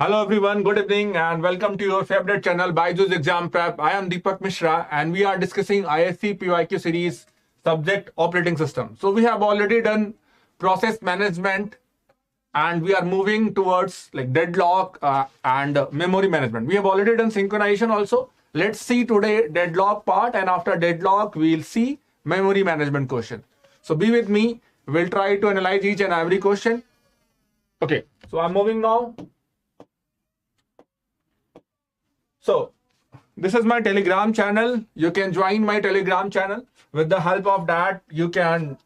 Hello everyone, good evening and welcome to your favorite channel BYJU'S Exam Prep. I am Deepak Mishra and we are discussing IISC PYQ series subject operating system. So we have already done process management and we are moving towards like deadlock and memory management. We have already done synchronization also. Let's see today deadlock part, and after deadlock we'll see memory management question. So be with me. We'll try to analyze each and every question. Okay, so I'm moving now. So this is my Telegram channel. You can join my Telegram channel. With the help of that, you can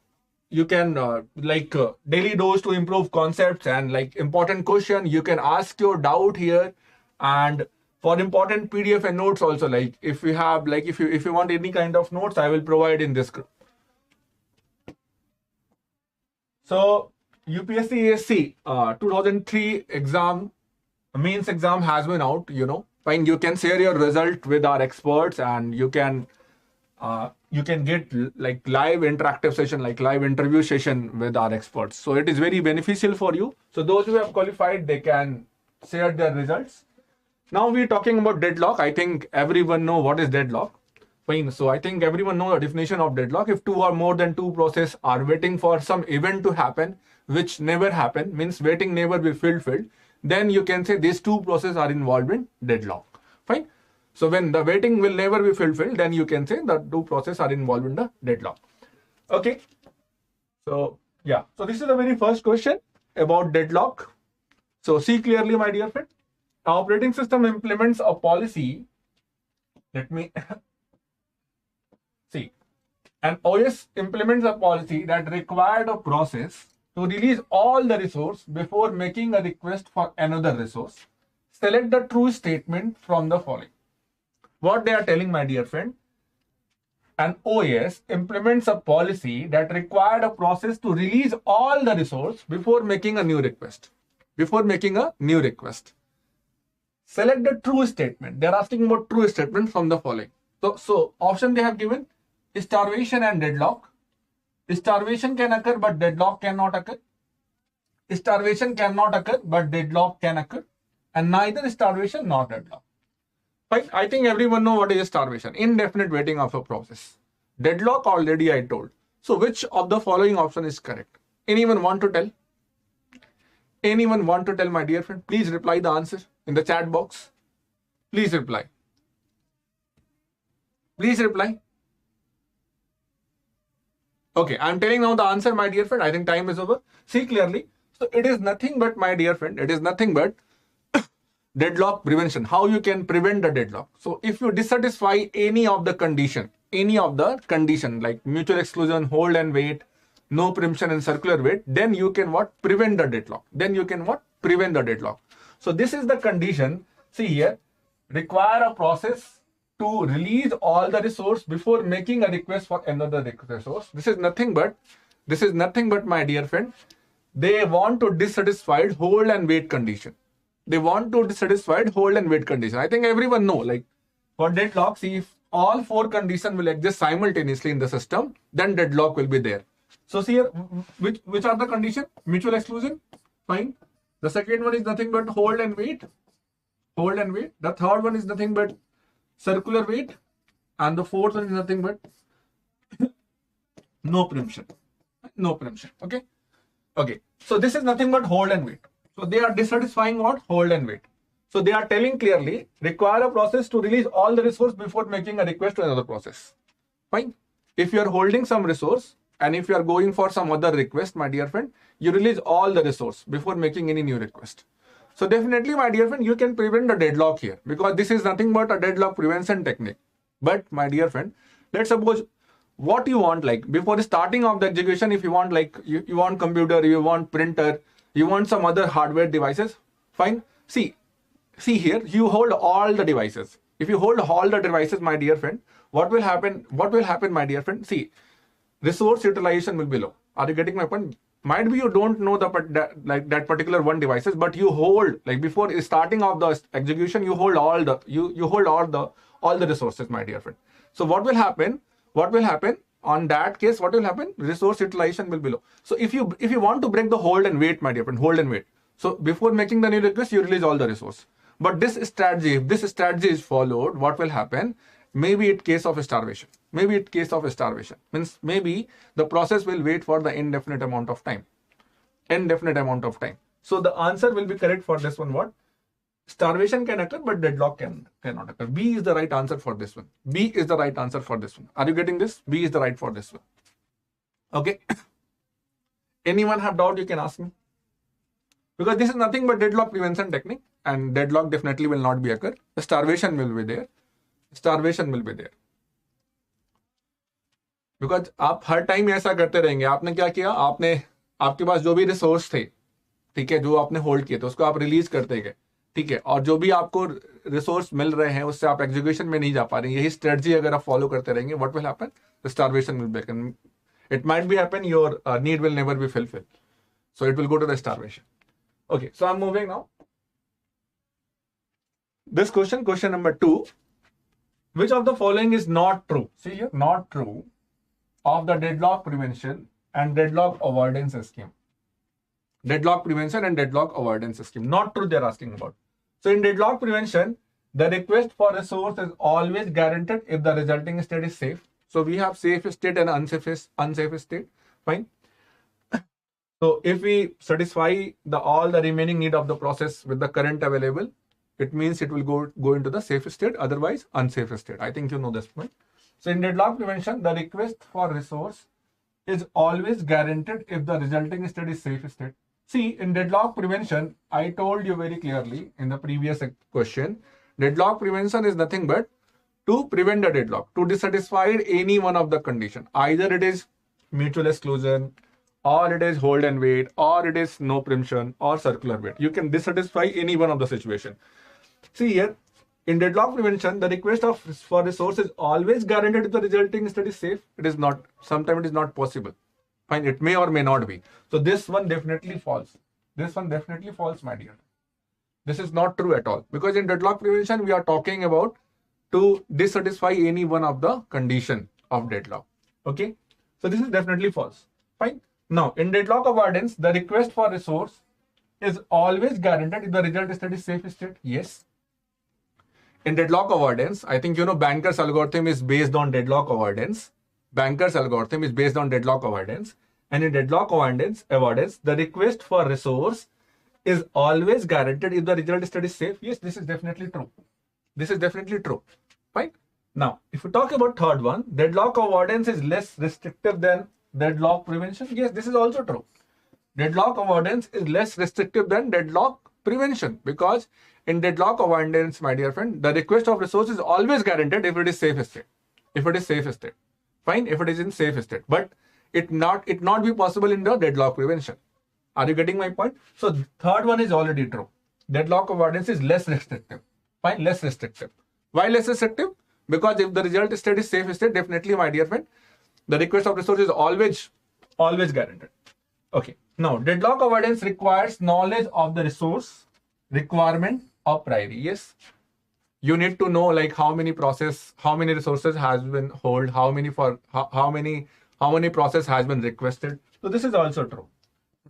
daily dose to improve concepts and like important question. You can ask your doubt here, and for important PDF and notes also. Like if you have if you want any kind of notes, I will provide in this group. So UPSC ESE 2003 exam, mains exam has been out. Fine, you can share your result with our experts, and you can get like live interactive session, like live interview session with our experts. So it is very beneficial for you. So those who have qualified, they can share their results. Now we're talking about deadlock. I think everyone know what is deadlock. Fine. So I think everyone know the definition of deadlock. If two or more than two processes are waiting for some event to happen, which never happened, means waiting never be fulfilled, then you can say these two processes are involved in deadlock. Fine. So when the waiting will never be fulfilled, then you can say that two processes are involved in the deadlock. Okay. So yeah. So this is the very first question about deadlock. So see clearly, my dear friend. Our operating system implements a policy. Let me see. An OS implements a policy that required a process to release all the resource before making a request for another resource. Select the true statement from the following. What they are telling, my dear friend, an OS implements a policy that required a process to release all the resource before making a new request. Select the true statement. They are asking about true statement from the following. So option they have given: starvation and deadlock. Starvation can occur, but deadlock cannot occur. Starvation cannot occur, but deadlock can occur. And neither starvation nor deadlock. Fine. I think everyone know what is starvation. Indefinite waiting of a process. Deadlock already I told. So which of the following option is correct? Anyone want to tell? Anyone want to tell, my dear friend? Please reply the answer in the chat box. Please reply. Please reply. Okay, I'm telling now the answer, my dear friend. I think time is over. See clearly. So it is nothing but, my dear friend, it is nothing but deadlock prevention. How you can prevent the deadlock? So if you dissatisfy any of the condition like mutual exclusion, hold and wait, no preemption and circular wait, then you can what? Prevent the deadlock. Prevent the deadlock. So this is the condition. See here, require a process to release all the resource before making a request for another resource. This is nothing but, my dear friend, they want to dissatisfied hold and wait condition. I think everyone know, like for deadlock, see, if all four conditions will exist simultaneously in the system, then deadlock will be there. So see here, which are the conditions? Mutual exclusion, fine. The second one is nothing but hold and wait. The third one is nothing but circular wait, and the fourth one is nothing but no preemption. Okay. So this is nothing but hold and wait. So they are dissatisfying what? Hold and wait. So they are telling clearly, require a process to release all the resource before making a request to another process. Fine. If you are holding some resource and if you are going for some other request, my dear friend, you release all the resource before making any new request. So definitely, my dear friend, you can prevent the deadlock here, because this is nothing but a deadlock prevention technique. But my dear friend, let's suppose what you want, like before the starting of the execution, if you want like you want computer, you want printer, you want some other hardware devices, fine. See here, you hold all the devices. If you hold all the devices, my dear friend, what will happen, my dear friend? See, resource utilization will be low. Are you getting my point? Might be you don't know that particular one devices, but you hold, like before starting of the execution, you hold all the resources, my dear friend. So what will happen? On that case, what will happen? Resource utilization will be low. So if you want to break the hold and wait, my dear friend, So before making the new request, you release all the resource. But this strategy, if this strategy is followed, what will happen? Maybe it case of starvation. Maybe it case of starvation. Means maybe the process will wait for the indefinite amount of time. Indefinite amount of time. So the answer will be correct for this one. What? Starvation can occur, but deadlock cannot occur. B is the right answer for this one. B is the right answer for this one. Are you getting this? B is the right for this one. Okay. Anyone have doubt, you can ask me. Because this is nothing but deadlock prevention technique, and deadlock definitely will not be occur. The starvation will be there. Starvation will be there. Because आप हर time ऐसा करते रहेंगे. आपने क्या किया? आपने आपके पास जो भी रिसोर्स थे, ठीक है, जो आपने होल्ड किए थे, उसको आप रिलीज करते गए, ठीक है, और जो भी आपको रिसोर्स मिल रहे हैं उससे आप एग्जीक्यूशन में नहीं जा पा रहे हैं. यही स्ट्रेटजी अगर आप फॉलो करते रहेंगे, what will happen? The starvation will become. It might be happen your need will never be fulfilled. So it will go to the starvation. Okay, so I'm moving now. This question number 2. Which of the following is not true? See here, not true of the deadlock prevention and deadlock avoidance scheme. Deadlock prevention and deadlock avoidance scheme. Not true they're asking about. So in deadlock prevention, the request for resource is always guaranteed if the resulting state is safe. So we have safe state and unsafe state. Fine. So if we satisfy all the remaining need of the process with the current available, it means it will go into the safe state, otherwise unsafe state. I think you know this point. So in deadlock prevention, the request for resource is always guaranteed if the resulting state is safe state. See, in deadlock prevention, I told you very clearly in the previous question, deadlock prevention is nothing but to prevent the deadlock, to dissatisfy any one of the condition. Either it is mutual exclusion, or it is hold and wait, or it is no preemption, or circular wait. You can dissatisfy any one of the situation. See here, in deadlock prevention, the request for resource is always guaranteed if the resulting state is safe. It is not. Sometimes it is not possible. Fine, it may or may not be. So this one definitely false. This one definitely false, my dear. This is not true at all. Because in deadlock prevention, we are talking about to dissatisfy any one of the condition of deadlock. Okay. So this is definitely false. Fine. Now, in deadlock avoidance, the request for resource is always guaranteed if the result state is safe state. Yes. In deadlock avoidance, I think you know Banker's algorithm is based on deadlock avoidance. Banker's algorithm is based on deadlock avoidance. And in deadlock avoidance, the request for resource is always guaranteed if the result state is safe. Yes, this is definitely true. This is definitely true. Fine. Now, if we talk about third one, deadlock avoidance is less restrictive than deadlock prevention. Yes, this is also true. Deadlock avoidance is less restrictive than deadlock prevention, because in deadlock avoidance, my dear friend, the request of resource is always guaranteed if it is safe state. If it is safe state. Fine, if it is in safe state. But it not be possible in the deadlock prevention. Are you getting my point? So third one is already true. Deadlock avoidance is less restrictive. Fine, less restrictive. Why less restrictive? Because if the result state is safe state, definitely, my dear friend, the request of resource is always guaranteed. Okay. Now, deadlock avoidance requires knowledge of the resource requirement of priority. Yes. You need to know like how many resources has been hold, how many process has been requested. So this is also true.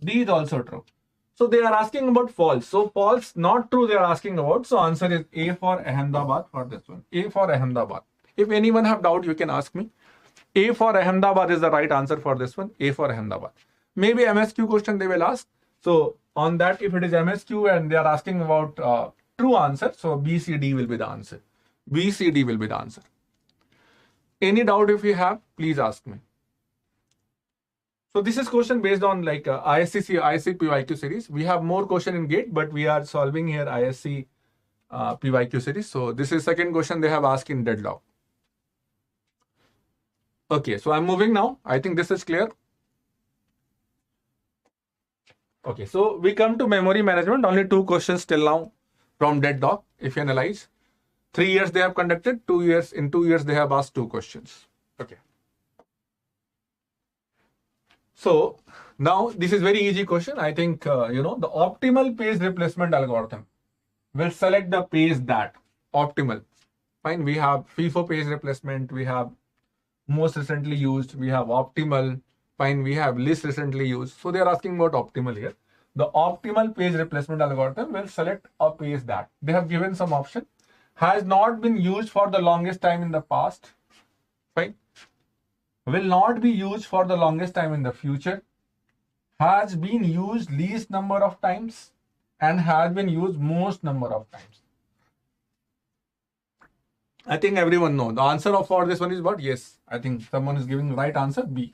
D is also true. So they are asking about false. So false, not true, they are asking about. So answer is A for Ahmedabad for this one. A for Ahmedabad. If anyone have doubt, you can ask me. A for Ahmedabad is the right answer for this one. A for Ahmedabad. Maybe MSQ question they will ask. So on that, if it is MSQ and they are asking about true answer, so B, C, D will be the answer. B, C, D will be the answer. Any doubt if you have, please ask me. So this is question based on like IISC PYQ series. We have more question in GATE, but we are solving here IISC PYQ series. So this is second question they have asked in deadlock. Okay, so I'm moving now. I think this is clear. Okay, so we come to memory management. Only 2 questions till now from deadlock. If you analyze, 3 years they have conducted, in 2 years they have asked 2 questions. Okay. So now this is very easy question. I think, the optimal page replacement algorithm will select the page that optimal. Fine. We have FIFO page replacement. We have most recently used. We have optimal. Fine. We have least recently used. So they are asking about optimal here. the optimal page replacement algorithm will select a page that they have given some option has not been used for the longest time in the past, fine, will not be used for the longest time in the future, has been used least number of times, and has been used most number of times. I think everyone knows the answer for this one is what? Yes, I think someone is giving the right answer, B.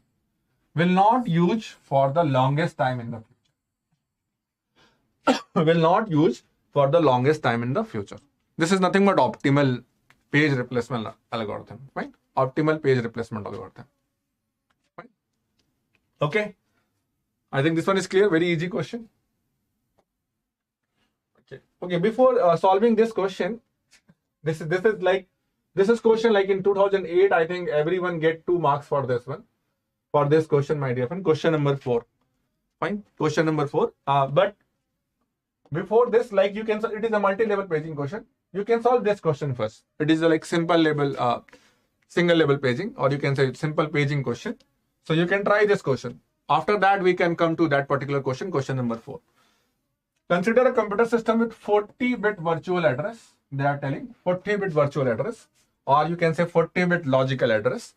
Will not use for the longest time in the future. Will not use for the longest time in the future. This is nothing but optimal page replacement algorithm, right? Optimal page replacement algorithm. Fine. Okay. I think this one is clear. Very easy question. Okay. Before solving this question, this is question like in 2008. I think everyone get 2 marks for this one. For this question, my dear friend, question number 4. Fine. Question number 4. But before this, like you can, it is a multi-level paging question. You can solve this question first. It is a like simple level, single level paging, or you can say simple paging question. So you can try this question. After that, we can come to that particular question, question number 4. Consider a computer system with 40-bit virtual address. They are telling 40-bit virtual address, or you can say 40-bit logical address.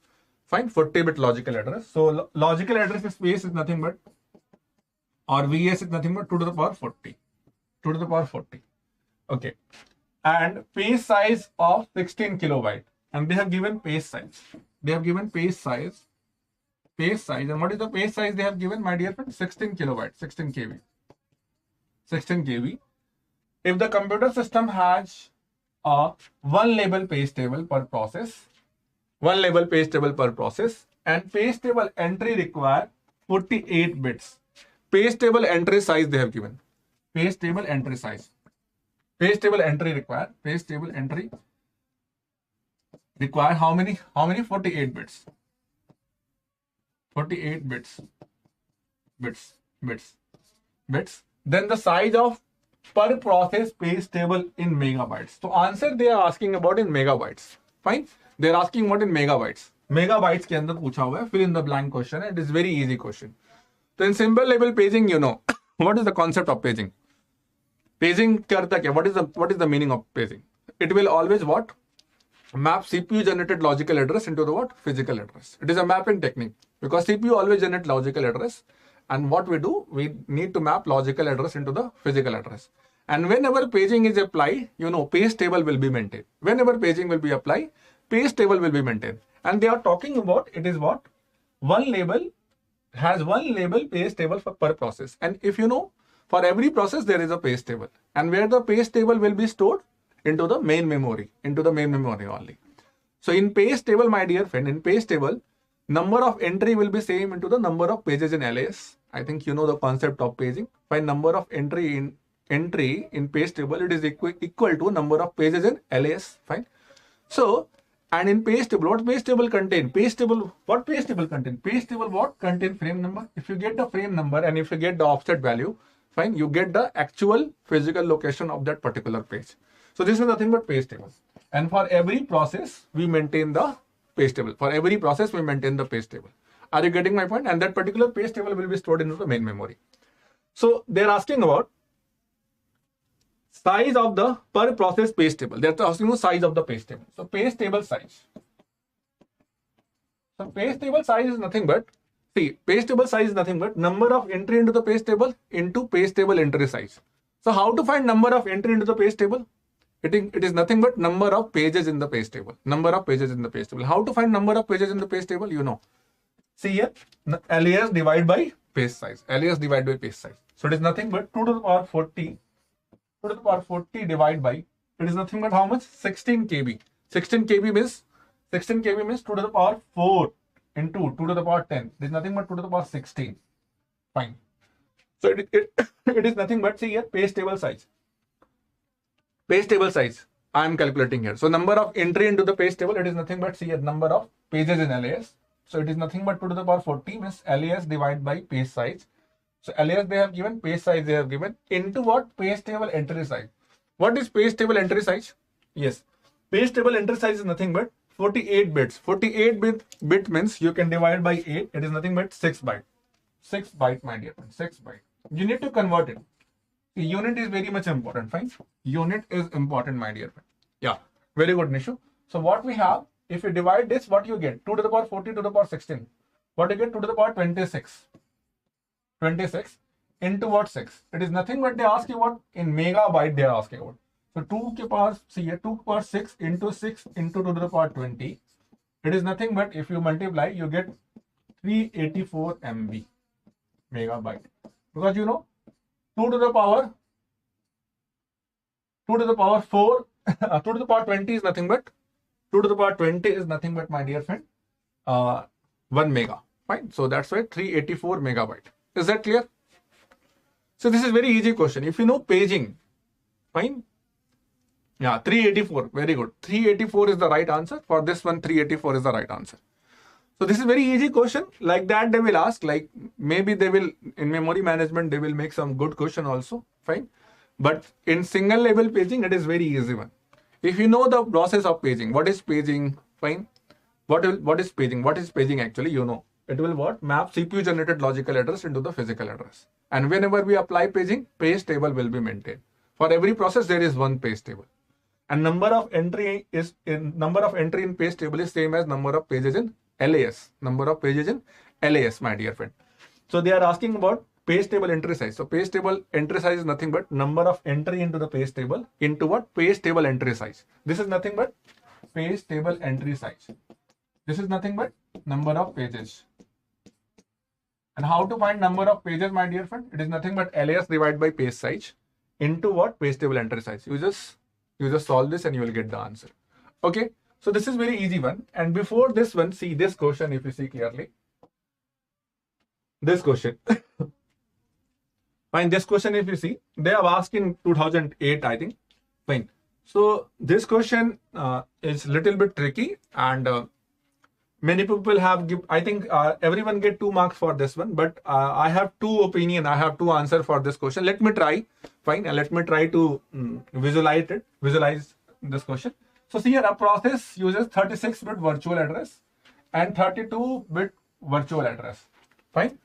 Fine, 40-bit logical address. So logical address space is nothing but, or VS is nothing but 2 to the power 40. 2 to the power 40. Okay. And page size of 16 kilobyte. And they have given page size. They have given page size. Page size. And what is the page size they have given, my dear friend? 16 kilobyte, 16 KB. 16 KB. If the computer system has a 1 label page table per process, 1 label page table per process, and page table entry require 48 bits. Page table entry size they have given. Page table entry size. Page table entry require. Page table entry require how many? 48 bits. 48 bits. Bits. Then the size of per process page table in megabytes. So answer they are asking about in megabytes. Fine. They are asking what in megabytes. Megabytes के अंदर पूछा हुआ है. Fill in the blank question. It is very easy question. So in simple level paging, you know what is the concept of paging. Paging करता क्या? What is the meaning of paging? It will always what? Map CPU generated logical address into the what? Physical address. It is a mapping technique because CPU always generate logical address, and what we do, we need to map logical address into the physical address. And whenever paging is applied, you know, page table will be maintained. Whenever paging will be applied, page table will be maintained. And they are talking about it is what? One label has 1 label page table per process. And if you know, for every process there is a page table, and where the page table will be stored into the main memory, only. So in page table, my dear friend, in page table, number of entry will be same into the number of pages in LAS. I think you know the concept of paging. Find number of entry in page table, it is equal to number of pages in LAS. Fine. So, and in page table, what page table contain? What page table contain? Page table what? Contain frame number. If you get the frame number and if you get the offset value, fine, you get the actual physical location of that particular page. So this is nothing but page table. And for every process, we maintain the page table. For every process, we maintain the page table. Are you getting my point? And that particular page table will be stored into the main memory. So they're asking about size of the per process page table. They're asking the size of the page table. So page table size. So page table size is nothing but, see, page table size is nothing but number of entry into the page table into page table entry size. So how to find number of entry into the page table? It is nothing but number of pages in the page table. Number of pages in the page table. How to find number of pages in the page table? You know. See here, LAS divided by page size. LAS divided by page size. So it is nothing but 2 to the power 40. 2 to the power 40 divided by, it is nothing but how much? 16 KB. 16 KB means 2 to the power 4 into 2 to the power 10. It is nothing but 2 to the power 16. Fine. So it is nothing but, see here, page table size. Page table size, I am calculating here. So number of entry into the page table, it is nothing but, see here, number of pages in LAS. So it is nothing but 2 to the power 40 means LAS divided by page size. So LAS they have given, page size they have given, into what? Page table entry size. What is page table entry size? Yes, page table entry size is nothing but 48 bits. 48 bit means you can divide by 8. It is nothing but 6 byte. 6 byte, my dear friend, 6 byte. You need to convert it. Unit is very much important. Fine. Unit is important, my dear friend. Yeah. Very good, Nishu. So what we have, if you divide this, what you get? 2 to the power 40 to the power 16. What you get? 2 to the power 26. 26 into what 6? It is nothing but they ask you what in megabyte they are asking about. So 2 to power, see here, 2 to power 6 into 6 into 2 to the power 20. It is nothing but if you multiply, you get 384 MB megabyte. Because you know 2 to the power 4 2 to the power 20 is nothing but 2 to the power 20 is nothing but, my dear friend, 1 mega. Fine. So that's why 384 megabyte. Is that clear? So this is very easy question. If you know paging, fine. Yeah, 384. Very good. 384 is the right answer. For this one, 384 is the right answer. So this is very easy question. Like that they will ask, like maybe they will, in memory management, they will make some good question also. Fine. But in single level paging, it is very easy one. If you know the process of paging, what is paging? Fine. What is paging? What is paging actually? You know. It will what? Map CPU generated logical address into the physical address. And whenever we apply paging, page table will be maintained. For every process, there is one page table. And number of entry in page table is same as number of pages in LAS. Number of pages in LAS, my dear friend. So they are asking about page table entry size. So page table entry size is nothing but number of entry into the page table into what? Page table entry size. This is nothing but page table entry size. This is nothing but number of pages. And how to find number of pages, my dear friend? It is nothing but LAS divided by page size into what? Page table entry size. You just solve this and you will get the answer. Okay. So this is very easy one. And before this one, see this question, if you see clearly. This question. Fine. This question, if you see, they have asked in 2008, I think. Fine. So this question is little bit tricky, and many people have I think everyone get 2 marks for this one, but I have 2 opinion. I have 2 answer for this question. Let me try. Fine. And let me try to visualize this question. So see here, a process uses 36-bit virtual address and 32-bit virtual address. Fine.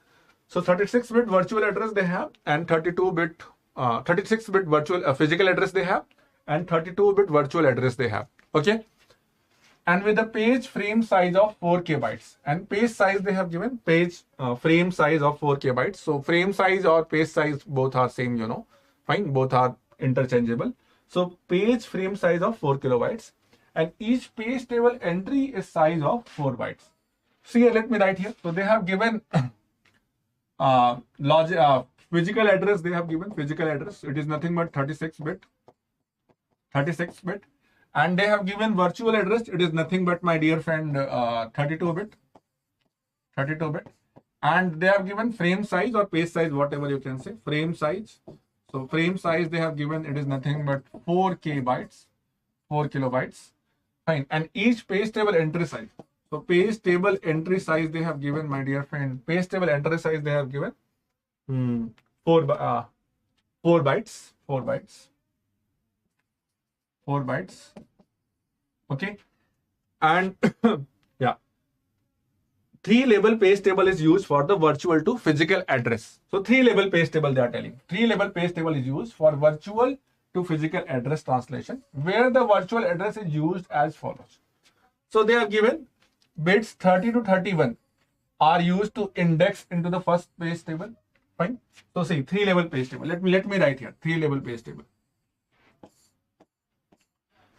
So 36-bit virtual address they have, and 36-bit virtual physical address they have, and 32-bit virtual address they have. Okay. And with a page frame size of 4 KB, and page size they have given page frame size of 4 KB. So frame size or page size both are same, you know. Fine, both are interchangeable. So page frame size of 4 KB, and each page table entry is size of 4 bytes. See here, let me write here. So they have given physical address. They have given physical address. It is nothing but 36-bit. And they have given virtual address. It is nothing but, my dear friend, 32-bit. And they have given frame size or page size, whatever you can say, frame size. So frame size they have given, it is nothing but 4 kilobytes. Fine. And each page table entry size. So page table entry size they have given, my dear friend. Page table entry size they have given 4 bytes. 4 bytes. Okay. And yeah. 3-label page table is used for the virtual to physical address. So 3-label page table they are telling. 3-label page table is used for virtual to physical address translation, where the virtual address is used as follows. So they are given bits 30 to 31 are used to index into the first page table. Fine. So see 3-label page table. Let me write here 3-label page table.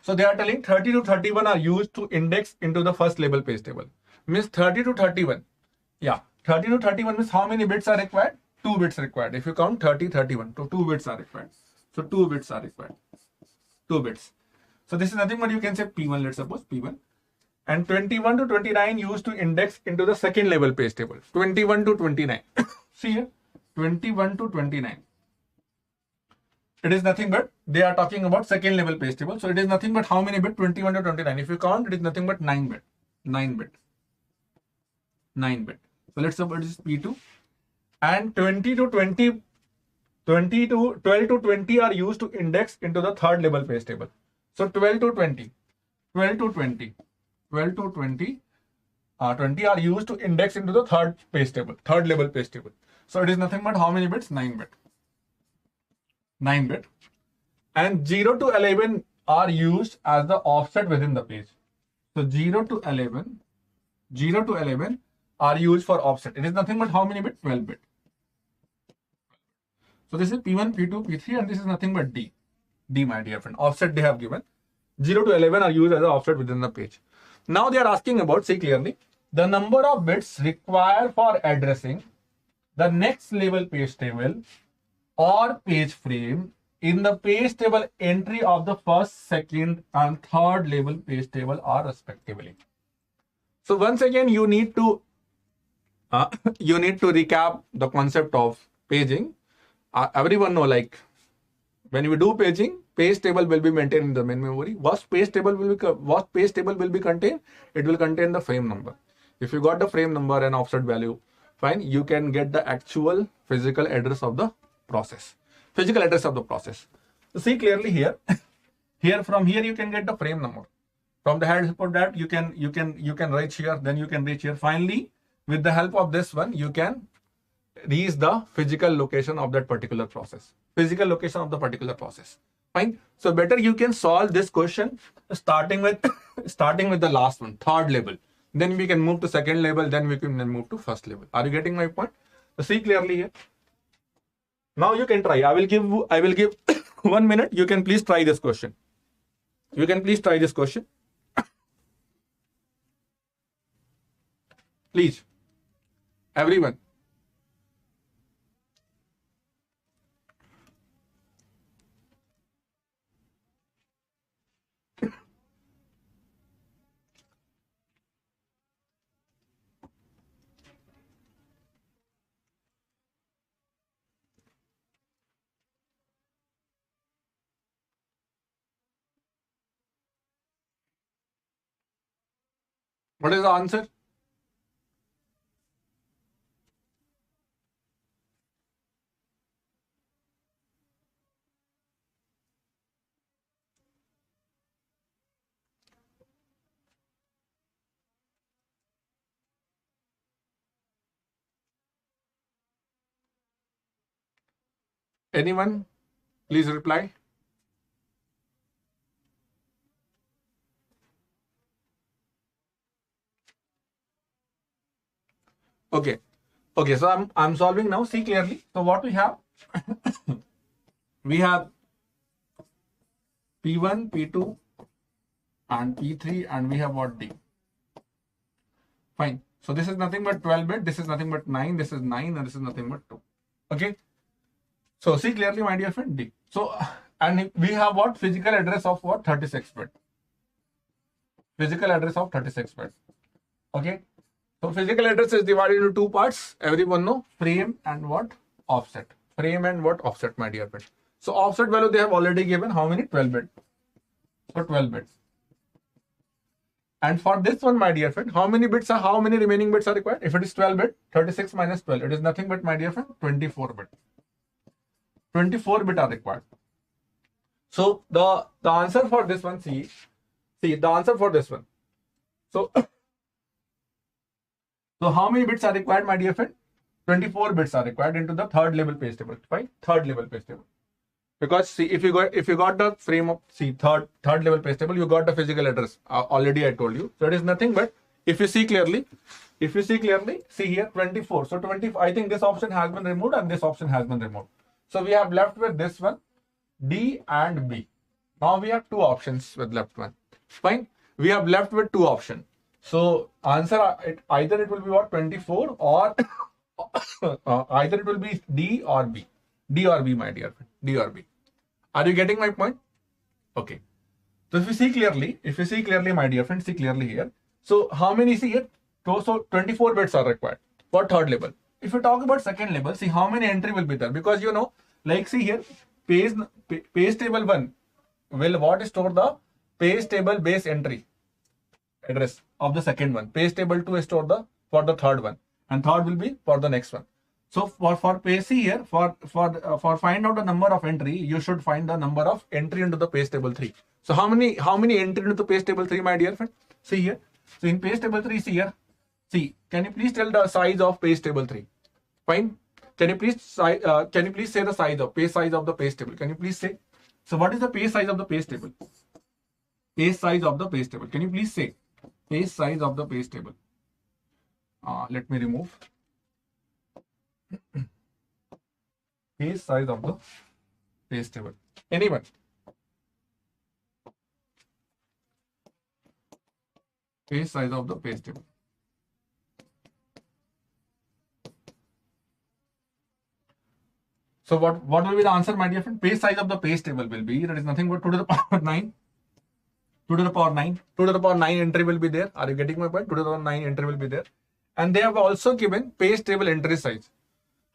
So they are telling 30 to 31 are used to index into the first label page table. Means 30 to 31. Yeah, 30 to 31 means how many bits are required? 2 bits required. If you count 30, 31, so 2 bits are required. So 2 bits are required. 2 bits. So this is nothing but you can say P1, let's suppose P1. And 21 to 29 used to index into the second level page table. 21 to 29. See here, 21 to 29. It is nothing but they are talking about second level page table. So it is nothing but how many bit? 21 to 29. If you count, it is nothing but 9 bit. 9 bit. So let's suppose it is P2. And 12 to 20 are used to index into the third level page table. So 12 to 20 are used to index into the third level page table. So it is nothing but how many bits? 9 bit. 9 bit. And 0 to 11 are used as the offset within the page. So 0 to 11 are used for offset. It is nothing but how many bit? 12 bit. So this is P1, P2, P3, and this is nothing but D. D, my dear friend. Offset they have given. 0 to 11 are used as an offset within the page. Now they are asking about, see clearly, the number of bits required for addressing the next level page table or page frame in the page table entry of the first, second, and third level page table are respectively. So once again, you need to recap the concept of paging. Everyone know, like when you do paging, page table will be maintained in the main memory. What page table will be contained? It will contain the frame number. If you got the frame number and offset value, fine, you can get the actual physical address of the process. So see clearly here. From here you can get the frame number. From the help of that you can reach here, then you can reach here. Finally, with the help of this one, you can reach the physical location of that particular process. Fine. So better you can solve this question starting with the last one, third level. Then we can move to second level, then we can move to first level. Are you getting my point? So see clearly here. Now you can try. I will give 1 minute. You can please try this question. Please, everyone. What is the answer? Anyone? Please reply. Okay. So I'm solving now. See clearly. So what we have? We have P1, P2, and P3, and we have what? D. Fine. So this is nothing but 12 bit. This is nothing but 9. This is 9, and this is nothing but 2. Okay. So see clearly, my dear friend, D. So, and we have what? Physical address of what? 36 bit. Okay. So physical address is divided into two parts. Everyone know, frame and what? Offset. Offset, my dear friend. So offset value they have already given. How many? 12 bit. So 12 bits. And for this one, my dear friend, how many remaining bits are required? If it is 12 bit, 36 minus 12, it is nothing but, my dear friend, 24 bit. 24 bit are required. So the answer for this one, see the answer for this one. So how many bits are required, my dear friend? 24 bits are required into the third level page table. Fine, third level page table. Because see, if you got the frame of third level page table, you got the physical address. Already I told you. So it is nothing but, if you see clearly, see here 24. So 20. I think this option has been removed and this option has been removed. So we have left with this one, D and B. Now we have two options with left one. Fine. We have left with two options. So answer, either it will be what? 24 or either it will be D or B. D or B, my dear friend. D or B. Are you getting my point? Okay. So if you see clearly, my dear friend, see clearly here. So how many see here? So 24 bits are required for third level. If you talk about second level, see how many entry will be there, because you know, like see here, page table 1 will what store the page table base entry address of the second one. Page table 2 store for the third one, and third will be for the next one. So for page C here, for find out the number of entry, you should find the number of entry into the page table 3. So how many entry into the page table 3, my dear friend? See here. So in page table 3, see here. See, can you please tell the size of page table 3? Fine. Can you please say the size of page size of the page table? Can you please say? So what is the page size of the page table? Page size of the page table. Can you please say page size of the page table? Let me remove page size of the page table. Anyone? Page size of the page table. So what will be the answer, my dear friend? Page size of the page table will be, that is nothing but 2 to the power 9. 2 to the power 9. 2 to the power 9 entry will be there. Are you getting my point? 2 to the power 9 entry will be there. And they have also given page table entry size.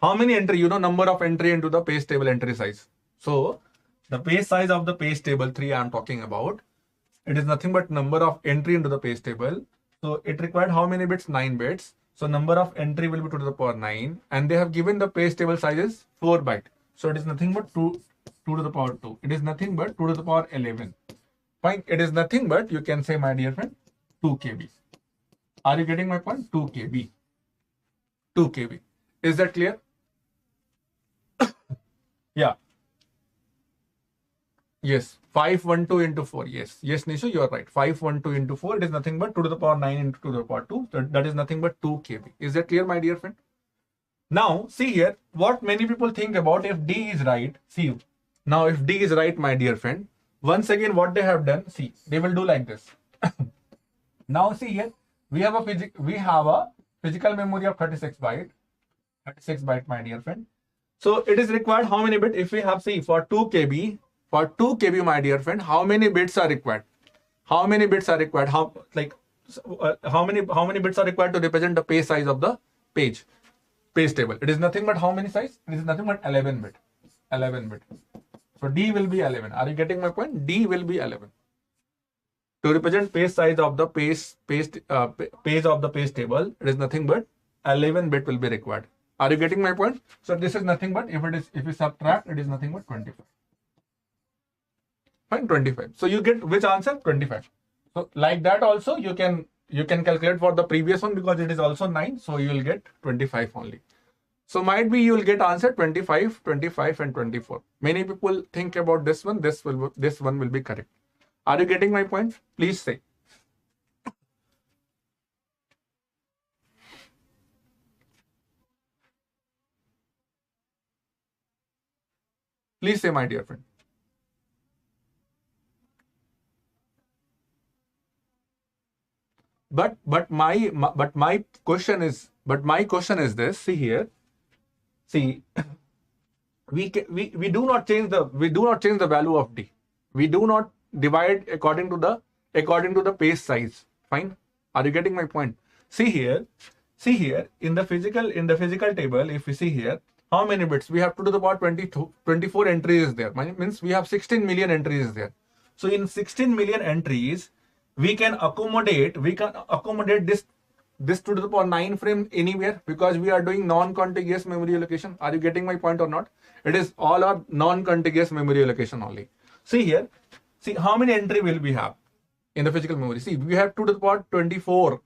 How many entry? You know, number of entry into the page table entry size. So the page size of the page table 3 I am talking about. It is nothing but number of entry into the page table. So it required how many bits? 9 bits. So number of entry will be 2 to the power 9. And they have given the page table size is 4 byte. So it is nothing but 2 to the power 2. It is nothing but 2 to the power 11. Fine. It is nothing but, you can say, my dear friend, 2 KB. Are you getting my point? 2 KB. 2 KB. Is that clear? Yeah. Yes. 512 into 4. Yes. Yes, Nishu, you are right. 512 into 4. It is nothing but 2 to the power 9 into 2 to the power 2. That is nothing but 2 KB. Is that clear, my dear friend? Now, see here, what many people think about if D is right. See, now if D is right, my dear friend, once again, what they have done, see, they will do like this. Now, see here, we have a physical memory of 36 byte. 36 byte, my dear friend. So it is required how many bits? If we have, see, for 2 KB, my dear friend, how many bits are required? How many bits are required? How many bits are required to represent the page size of the page table? It is nothing but how many size? It is nothing but 11 bit. 11 bit. So D will be 11. Are you getting my point? D will be 11. To represent page size of the page of the page table, it is nothing but 11 bit will be required. Are you getting my point? So this is nothing but, if we subtract, it is nothing but 25. Fine, 25. So you get which answer? 25. So like that also you can calculate for the previous one, because it is also 9. So you will get 25 only. So might be you will get answer 25, 25 and 24. Many people think about this one. This one will be correct. Are you getting my point? Please say. Please say, my dear friend. But my question is this. See here. See, we do not change the value of D. We do not divide according to the page size. Fine. Are you getting my point? See here in the physical table, if we see here, how many bits? We have 2 to the power 24 entries there. Means we have 16 million entries there. So in 16 million entries, we can accommodate this 2 to the power 9 frame anywhere, because we are doing non-contiguous memory allocation. Are you getting my point or not? It is all our non-contiguous memory allocation only. See here, see how many entry will we have in the physical memory. See, we have 2 to the power 24.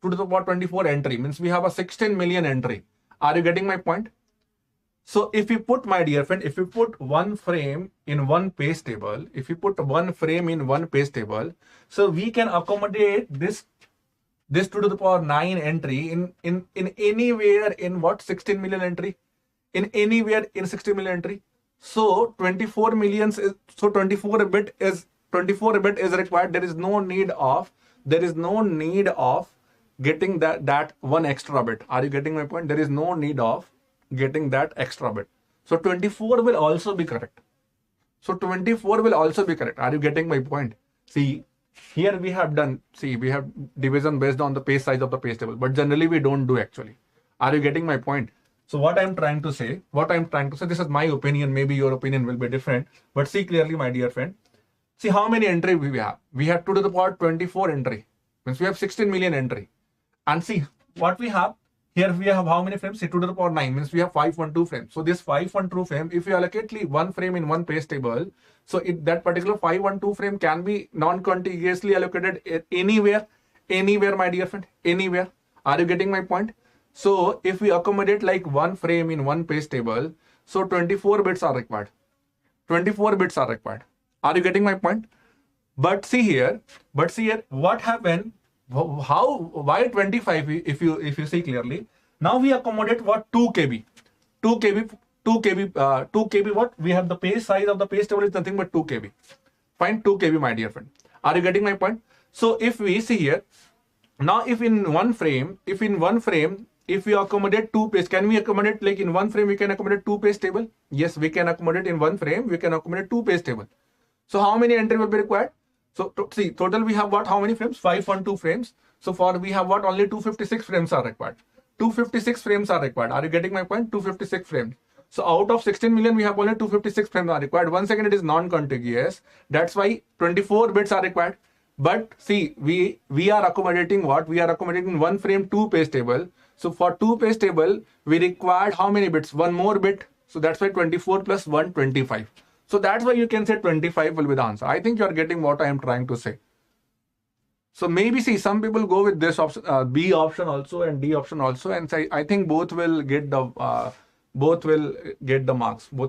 2 to the power 24 entry means we have a 16 million entry. Are you getting my point? So if you put, my dear friend, if you put one frame in one page table, so we can accommodate this 2 to the power 9 entry in anywhere in what? 16 million entry. In anywhere in 16 million entry. So 24 bit is required. There is no need of getting that one extra bit. Are you getting my point? There is no need of getting that extra bit. So 24 will also be correct. Are you getting my point? See, here we have done, we have division based on the page size of the page table, but generally we don't do actually. Are you getting my point? So what I'm trying to say, this is my opinion, maybe your opinion will be different, but see clearly, my dear friend. See how many entry we have. We have 2 to the power 24 entry. Means we have 16 million entry. And see what we have. Here we have how many frames? See, 2 to the power 9 means we have 512 frames. So this 512 frame, if you allocate one frame in one page table, so that particular 512 frame can be non-contiguously allocated anywhere, my dear friend, anywhere. Are you getting my point? So if we accommodate like one frame in one page table, so 24 bits are required. 24 bits are required. Are you getting my point? But see here, what happened? Why 25? If you see clearly, now we accommodate what 2 KB, 2 KB, 2 KB, 2 KB. What we have, the page size of the page table is nothing but 2 KB. Fine, 2 KB, my dear friend. Are you getting my point? So if we see here, now if in one frame, if we accommodate 2 page, can we accommodate like in one frame we can accommodate 2 page table? Yes, we can accommodate in one frame. We can accommodate 2 page table. So how many entry will be required? So see, total we have what? How many frames? 512 frames. So for we have what? Only 256 frames are required. 256 frames are required. Are you getting my point? 256 frames. So out of 16 million, we have only 256 frames are required. Once again, it is non-contiguous. That's why 24 bits are required. But see, we are accommodating what? We are accommodating one frame 2 page table. So for 2 page table, we required how many bits? One more bit. So that's why 24 plus 1, 25. So that's why you can say 25 will be the answer. I think you are getting what I am trying to say. So maybe see, some people go with this option, B option also and D option also, and say I think both will get the marks. Both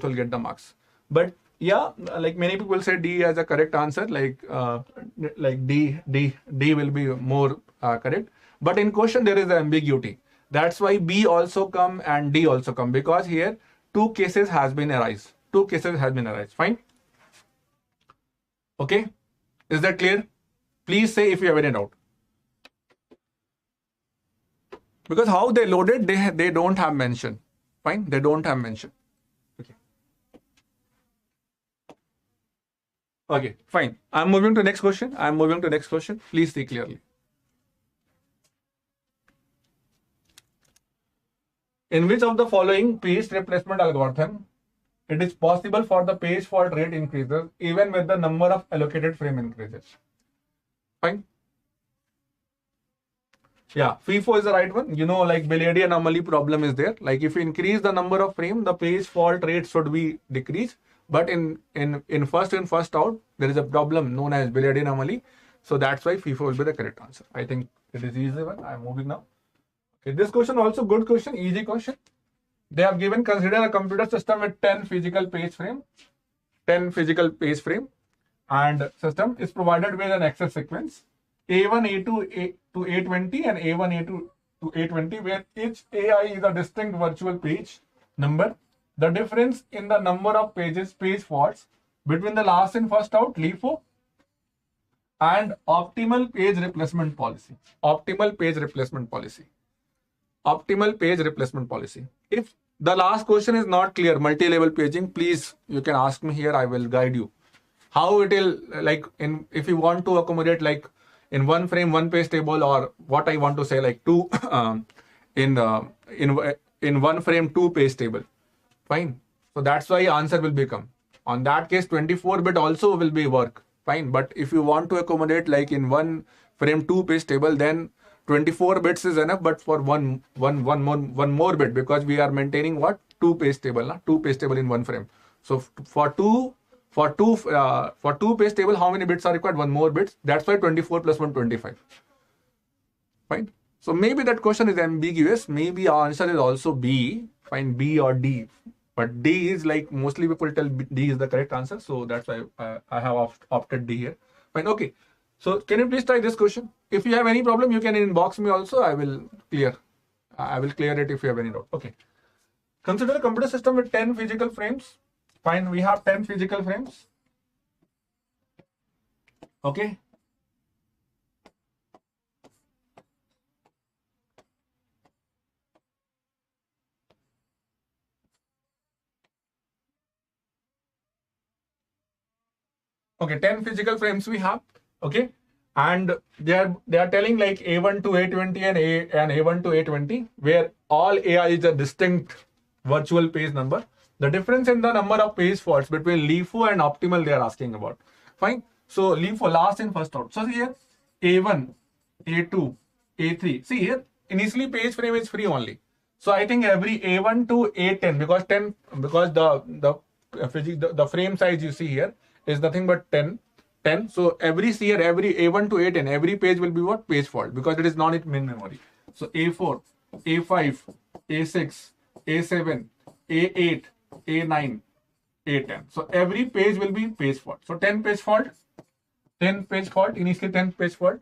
will get the marks. But yeah, like many people say D as a correct answer, like D will be more correct. But in question there is ambiguity. That's why B also come and D also come, because here 2 cases has been arise. 2 cases has been arise. Fine. Okay. Is that clear? Please say if you have any doubt. Because how they loaded, they don't have mention. Fine. They don't have mention. Okay. Okay. Fine. I'm moving to next question. Please see clearly. In which of the following page replacement algorithm it is possible for the page fault rate increases even with the number of allocated frame increases? Fine. Yeah, FIFO is the right one. You know, like Billiardi anomaly problem is there. Like if you increase the number of frame, the page fault rate should be decreased. But in first in, first out, there is a problem known as Billiardi anomaly. So that's why FIFO will be the correct answer. I think it is easy one. I'm moving now. Okay, this question also good question, easy question. They have given, consider a computer system with 10 physical page frame, and system is provided with an access sequence A1, A2, to A20 and A1, A2 to A20, where each AI is a distinct virtual page number. The difference in the number of page faults between the last in first out LIFO and optimal page replacement policy. If the last question is not clear, multi-level paging, please, you can ask me here. I will guide you. How it will, like, if you want to accommodate like in one frame, one page table, or what I want to say, like two, in one frame, 2 page table. Fine. So that's why answer will become. On that case, 24 bit also will be work. Fine. But if you want to accommodate like in one frame, 2 page table, then 24 bits is enough, but for one more bit, because we are maintaining what? 2 page table, 2 page table in one frame. So for two page table, how many bits are required? 1 more bits. That's why 24 plus 1, 25. Fine. So maybe that question is ambiguous. Maybe our answer is also B. Fine, B or D. But D is like, mostly people tell D is the correct answer. So that's why I have opted D here. Fine. Okay. So can you please try this question? If you have any problem, you can inbox me also. I will clear it if you have any doubt. Okay. Consider a computer system with 10 physical frames. Fine. We have 10 physical frames. Okay. Okay, 10 physical frames we have. Okay, and they are telling like A1 to A20 and A1 to A20, where all AI is a distinct virtual page number. The difference in the number of page faults between LIFO and optimal they are asking about. Fine. So LIFO, last in first out. So here A1, A2, A3. See here, initially page frame is free only. So I think every A1 to A10, because the frame size you see here is nothing but 10. So every A1 to A10, every page will be what? Page fault, because it is not in main memory. So A4, A5, A6, A7, A8, A9, A10. So every page will be page fault. So 10 page fault, 10 page fault, initially 10 page fault.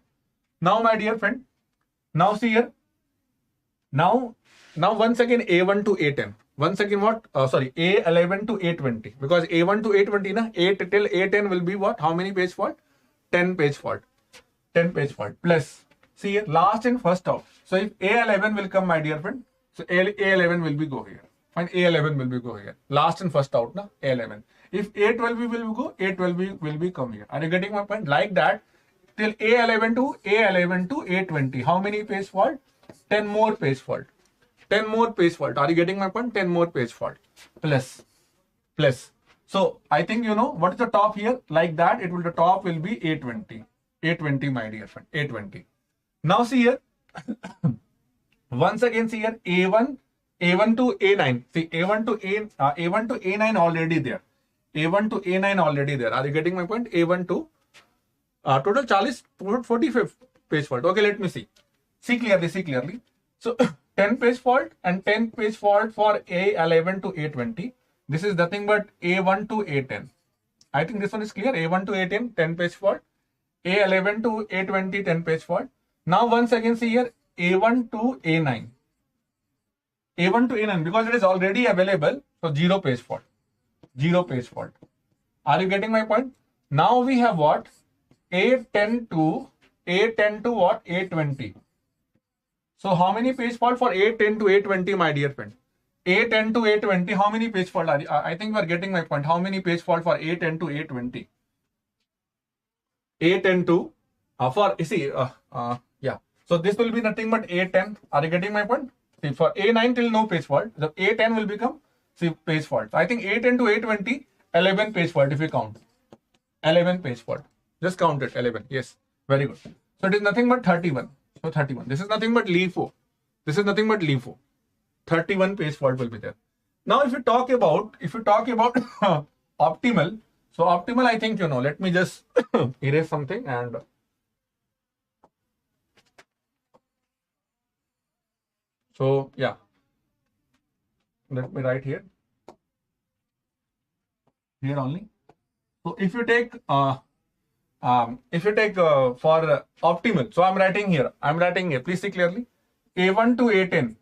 Now, my dear friend, now see here. Now once again A1 to A10. Once again what? Sorry, A11 to A20. Because A1 to A20, na, 8 till A10 will be what? How many page fault? 10 page fault. 10 page fault. Plus, see here, last in first out. So if A11 will come, my dear friend, so A11 will be go here. Fine, A11 will be go here. Last and first out, na, A11. If A12 will go, A12 will be come here. Are you getting my point? Like that, till A11 to A20. How many page fault? 10 more page fault. 10 more page fault. Are you getting my point? 10 more page fault. Plus. So I think you know what is the top here. Like that, the top will be A20. A20, my dear friend. A20. Now see here. Once again, see here. A1 to A9. See, A1 to A9 already there. A1 to A9 already there. Are you getting my point? A1 to total 45 page fault. Okay, let me see. See clearly. So 10 page fault and 10 page fault for A11 to A20. This is nothing but A1 to A10. I think this one is clear. A1 to A10, 10 page fault. A11 to A20, 10 page fault. Now once again see here A1 to A9. A1 to A9 because it is already available. So 0 page fault. 0 page fault. Are you getting my point? Now we have what? A10 to what? A20. So how many page fault for A10 to A20, my dear friend? A10 to A20, how many page fault are you? I think you are getting my point. How many page fault for A10 to A20? A10 to yeah. So this will be nothing but A10. Are you getting my point? See, for A9 till no page fault, the A10 will become page fault. So I think A10 to A20, 11 page fault if you count. 11 page fault. Just count it, 11. Yes, very good. So it is nothing but 31. So 31. This is nothing but LIFO. 31 page fault will be there. Now, if you talk about optimal, so optimal, I think you know. Let me just erase something and so yeah. Let me write here. Here only. So if you take for optimal, so I'm writing here. Please see clearly. A1 to A10.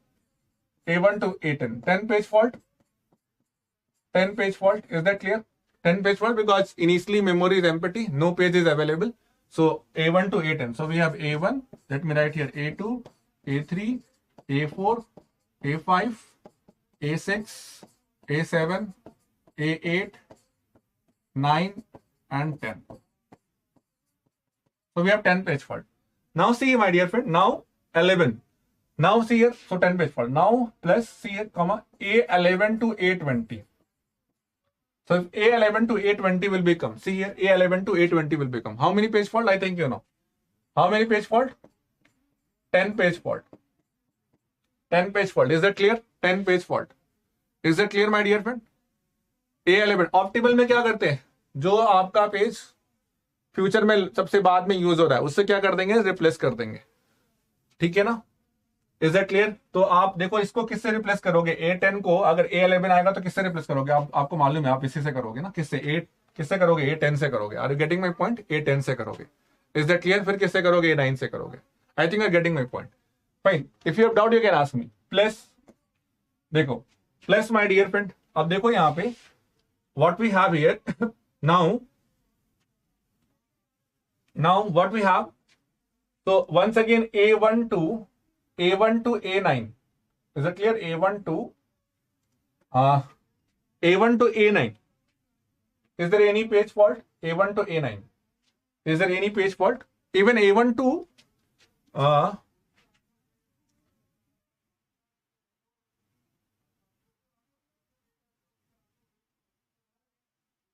10 page fault. 10 page fault. Is that clear? 10 page fault because initially memory is empty. No page is available. So A1 to A10. So we have A1. Let me write here A2, A3, A4, A5, A6, A7, A8, 9 and 10. So we have 10 page fault. Now see, my dear friend, now 11. Now see here, so 10 page fault. Now plus see here, comma, A11 to A20. So if A11 to A20 will become, see here, A11 to A20 will become. How many page fault? I think you know. How many page fault? 10 page fault. 10 page fault. Is that clear? 10 page fault. Is that clear, my dear friend? A11. Optimal में क्या करते हैं? जो आपका page future में सबसे बाद में यूज हो रहा है उससे क्या कर देंगे? रिप्लेस कर देंगे. ठीक है ना? Is that clear? तो आप देखो इसको किससे रिप्लेस करोगे? A10 को अगर A11 आएगा तो किससे रिप्लेस करोगे? आपको मालूम है, आप इसी से करोगे ना. किससे करोगे? A10 से करोगे. Are you getting my point? A10 से करोगे. Is that clear? फिर किससे करोगे? A9 से करोगे. I think you are getting my point. Fine. If you have doubt you can ask me. Plus देखो, प्लस माय डियर फ्रेंड, अब देखो यहाँ पे what we have here. now what we have, so once again A1 to A9. Is that clear? A1 to A9. Is there any page fault? A1 to A9. Is there any page fault? Even A1 to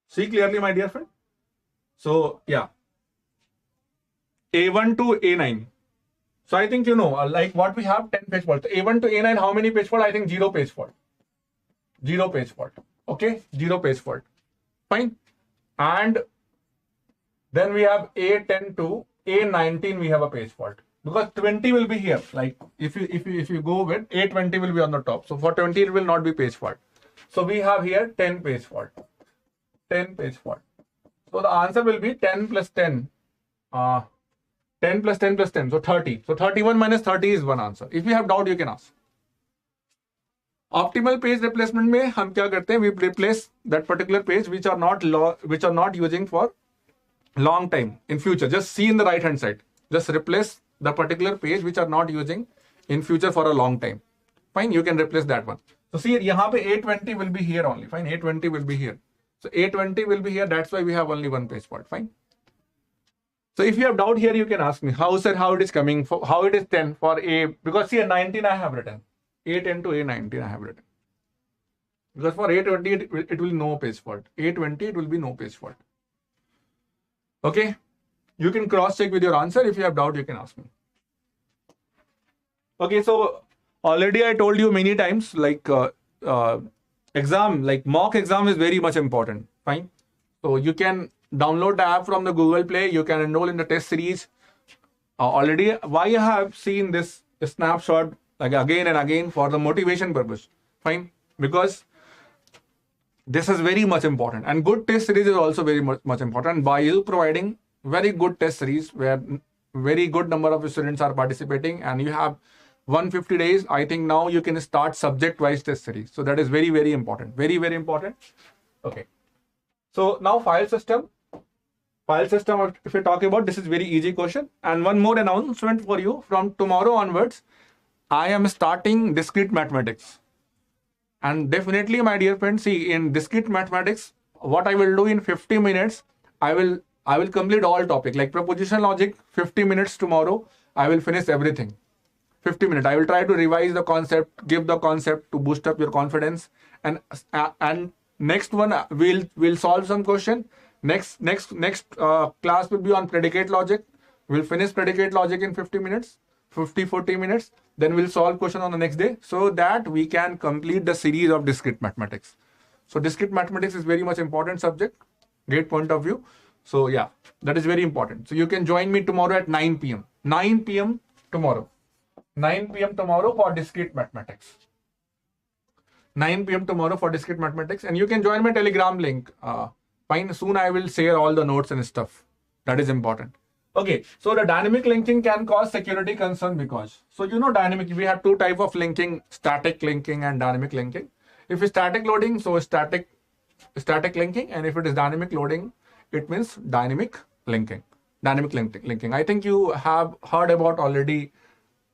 see clearly, my dear friend. So yeah, A1 to A9. So I think you know, like what we have, 10 page fault. So A1 to A9, how many page fault? I think 0 page fault. 0 page fault. Okay, 0 page fault. Fine. And then we have A10 to A19, we have a page fault. because 20 will be here. Like if you go with A20 will be on the top. So for 20 it will not be page fault. So we have here 10 page fault. 10 page fault. So the answer will be 10 plus 10. 10 plus 10 plus 10. So 30. So 31 minus 30 is one answer. If you have doubt, you can ask. Optimal page replacement में हम क्या करते हैं? We replace that particular page which are not using for long time in future. Just see in the right hand side. Just replace the particular page which are not using in future for a long time. Fine, you can replace that one. So see यहाँ पे A20 will be here only. Fine, A20 will be here. So A20 will be here. That's why we have only one page fault. Fine. So if you have doubt here, you can ask me how it is coming for how it is 10 for A, because see a 19 I have written. A10 to A19 I have written. Because for A20 it will no page fault. A20 it will be no page fault. Okay. You can cross check with your answer. If you have doubt, you can ask me. Okay, so already I told you many times, like exam, like mock exam is very much important. Fine. So you can download the app from the Google Play. You can enroll in the test series. Already, why I have seen this snapshot like again and again for the motivation purpose. Fine. Because this is very much important, and good test series is also very much important. BYJU'S providing very good test series where very good number of students are participating, and you have 150 days. I think now you can start subject-wise test series. So that is very, very important. Very, very important. Okay. So now file system. File system, if we talk about, this is very easy question. And one more announcement for you. From tomorrow onwards, I am starting discrete mathematics. And definitely, my dear friends, see in discrete mathematics, what I will do in 50 minutes, I will complete all topic. Like proposition logic, 50 minutes tomorrow, I will finish everything. 50 minutes. I will try to revise the concept, give the concept to boost up your confidence. And next one, we'll solve some question. Next class will be on predicate logic. We'll finish predicate logic in 50 minutes, 40 minutes. Then we'll solve question on the next day so that we can complete the series of discrete mathematics. So discrete mathematics is very much important subject, great point of view. So yeah, that is very important. So you can join me tomorrow at 9 p.m. 9 p.m. tomorrow. 9 p.m. tomorrow for discrete mathematics. 9 p.m. tomorrow for discrete mathematics. And you can join my Telegram link. Fine. Soon I will share all the notes and stuff. That is important. Okay. So the dynamic linking can cause security concern because, so you know dynamic, we have two types of linking, static linking and dynamic linking. If it's static loading, so static linking. And if it is dynamic loading, it means dynamic linking. Dynamic linking. I think you have heard about already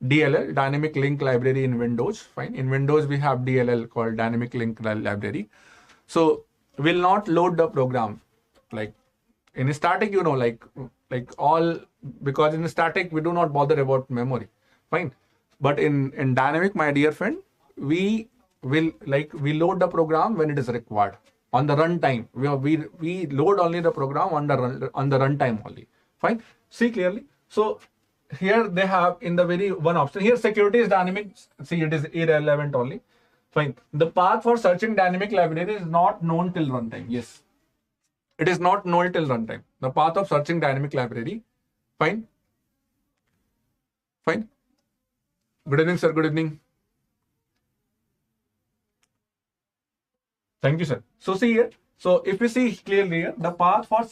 DLL, dynamic link library in Windows. Fine. In Windows, we have DLL called dynamic link library. So we'll not load the program. Like in static, you know, like all, because in static, we do not bother about memory. Fine. But in dynamic, my dear friend, we load the program when it is required. On the runtime, we load only the program on the runtime only. Fine. See clearly. So here they have in the very one option here, security is dynamic. See, it is irrelevant only. Fine. The path for searching dynamic library is not known till runtime. Yes. It is not known till runtime. The path of searching dynamic library. Fine. Fine. Good evening, sir. Good evening. Thank you, sir. So see here. So if you see clearly here, the path for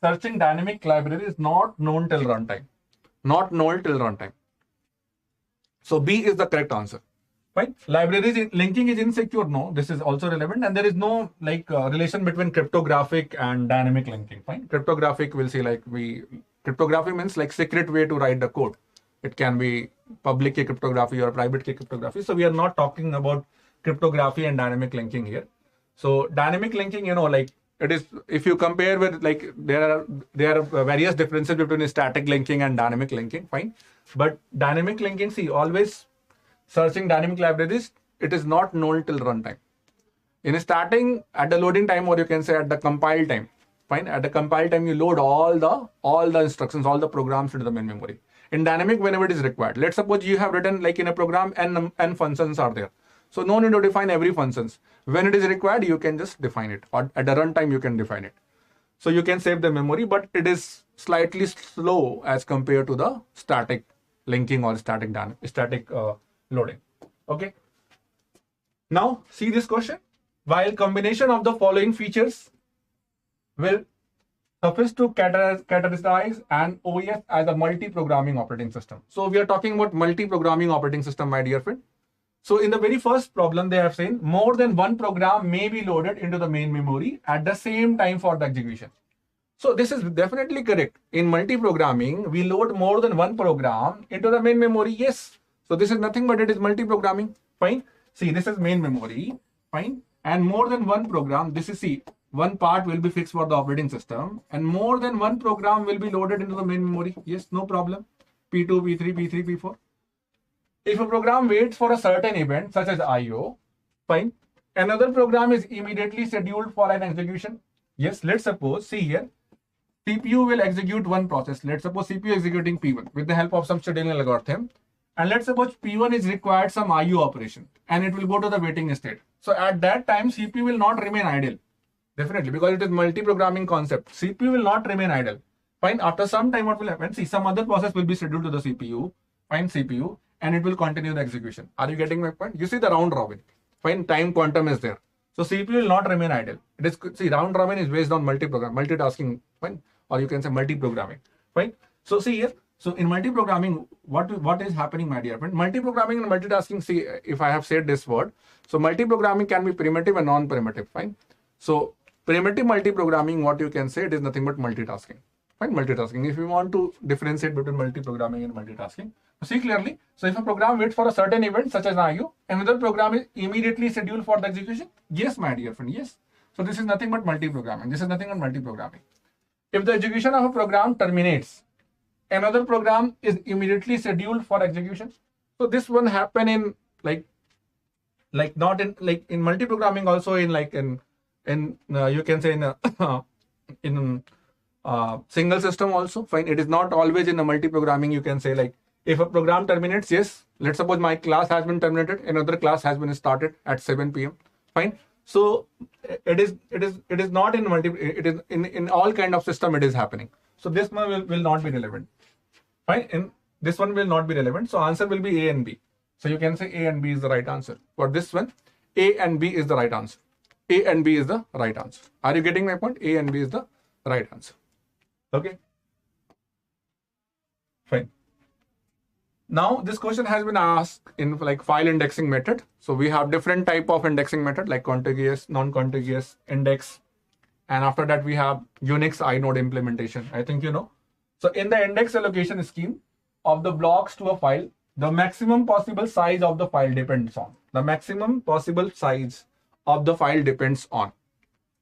searching dynamic library is not known till runtime. Not known till runtime. So B is the correct answer. Fine. Libraries linking is insecure. No, this is also relevant, and there is no relation between cryptographic and dynamic linking. Fine. Cryptographic will say cryptography means like secret way to write the code. It can be public key cryptography or private key cryptography. So we are not talking about cryptography and dynamic linking here. So dynamic linking, you know, like it is, if you compare with there are various differences between static linking and dynamic linking. Fine. But dynamic linking, see, always searching dynamic libraries, it is not known till runtime. In starting at the loading time, or you can say at the compile time. Fine. At the compile time, you load all the instructions, all the programs into the main memory. In dynamic, whenever it is required. Let's suppose you have written like in a program n functions are there. So no need to define every functions. When it is required, you can just define it. Or at the runtime, you can define it. So you can save the memory, but it is slightly slow as compared to the static linking or static loading. Okay. Now see this question. While combination of the following features will suffice to characterize an OES as a multi-programming operating system. So we are talking about multi-programming operating system, my dear friend. So in the very first problem, they have said more than one program may be loaded into the main memory at the same time for the execution. So this is definitely correct. In multi-programming, we load more than one program into the main memory. Yes. So this is nothing but it is multi-programming. Fine. See, this is main memory. Fine. And more than one program, this is C. One part will be fixed for the operating system and more than one program will be loaded into the main memory. Yes, no problem. P2, P3, P3, P4. If a program waits for a certain event such as IO, fine. Another program is immediately scheduled for an execution. Yes, let's suppose, see here, CPU will execute one process. Let's suppose CPU executing P1 with the help of some scheduling algorithm. And let's suppose P1 is required some IO operation and it will go to the waiting state. So at that time, CPU will not remain idle. Definitely, because it is multi-programming concept. CPU will not remain idle. Fine. After some time, what will happen? See, some other process will be scheduled to the CPU. Fine, CPU, and it will continue the execution. Are you getting my point? You see the round robin. Fine, time quantum is there. So CPU will not remain idle. It is, see, round robin is based on multitasking. Fine, or you can say multi-programming. Fine. So see here. So in multi-programming, what is happening, my dear friend? Multi-programming and multitasking. See, if I have said this word, so multi-programming can be primitive and non-primitive. Fine. So primitive multi-programming, what you can say, it is nothing but multitasking. Fine, multitasking. If you want to differentiate between multi-programming and multitasking, see clearly. So if a program waits for a certain event such as IO, another program is immediately scheduled for the execution. Yes, my dear friend. Yes. So this is nothing but multi-programming. This is nothing but multi-programming. If the execution of a program terminates, another program is immediately scheduled for execution. So this one happen in not in in multi-programming, also in you can say in single system also. Fine. It is not always in a multi-programming. You can say if a program terminates, yes, let's suppose my class has been terminated, another class has been started at 7 p.m. Fine. So it is not in it is in all kind of system it is happening. So this one will not be relevant. Fine. And this one will not be relevant. So answer will be A and B. So you can say A and B is the right answer. For this one, A and B is the right answer. A and B is the right answer. Are you getting my point? A and B is the right answer. Okay. Fine. Now this question has been asked in file indexing method. So we have different type of indexing method like contiguous, non-contiguous, index. And after that we have Unix inode implementation. I think you know. So in the index allocation scheme of the blocks to a file, the maximum possible size of the file depends on. The maximum possible size of the file depends on.